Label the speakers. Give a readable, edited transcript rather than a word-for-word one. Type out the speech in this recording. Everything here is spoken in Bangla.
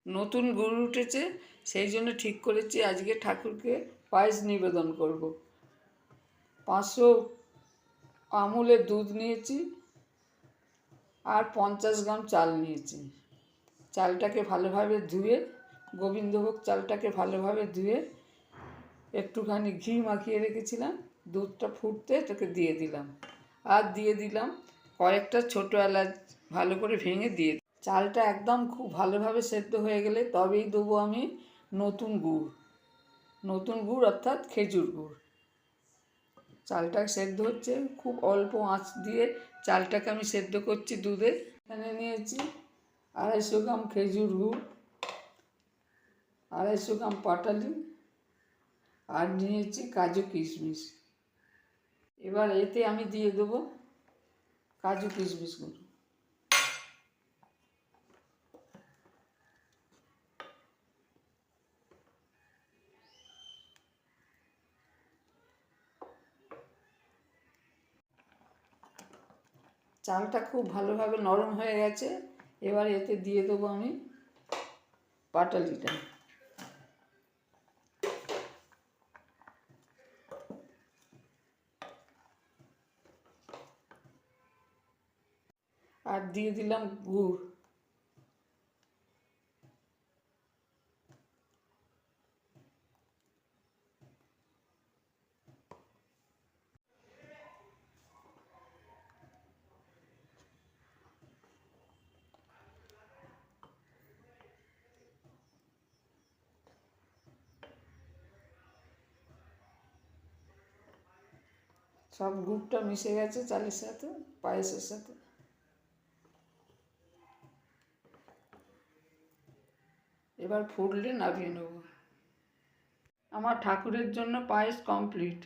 Speaker 1: নতুন গুড় উঠেছে, সেই জন্য ঠিক করেছি আজকে ঠাকুরকে পায়েস নিবেদন করব। 500 আমুলের দুধ নিয়েছি আর 50 গ্রাম চাল নিয়েছি। চালটাকে ভালোভাবে ধুয়ে, গোবিন্দভোগ চালটাকে ভালোভাবে ধুয়ে একটুখানি ঘি মাখিয়ে রেখেছিলাম। দুধটা ফুটতে এটাকে দিয়ে দিলাম, আর দিয়ে দিলাম কয়েকটা ছোটো এলাচ ভালো করে ভেঙে দিয়ে। চালটা একদম খুব ভালোভাবে সেদ্ধ হয়ে গেলে তবেই দেবো আমি নতুন গুড়। নতুন গুড় অর্থাৎ খেজুর গুড়। চালটা সেদ্ধ হচ্ছে, খুব অল্প আঁচ দিয়ে চালটাকে আমি সেদ্ধ করছি দুধে। এখানে নিয়েছি 250 গ্রাম খেজুর গুড়, 250 গ্রাম পাটালি, আর নিয়েছি কাজু কিশমিশ। এবার এতে আমি দিয়ে দেবো কাজু কিশমিশগুলো। চালটা খুব ভালোভাবে নরম হয়ে গেছে, এবার এতে দিয়ে দেবো আমি পাটালিটা। আর দিয়ে দিলাম গুড়। সব গুড়টা মিশে গেছে চালের সাথে, পায়েসের সাথে। এবার ফুটলে নামিয়ে নেব। আমার ঠাকুরের জন্য পায়েস কমপ্লিট।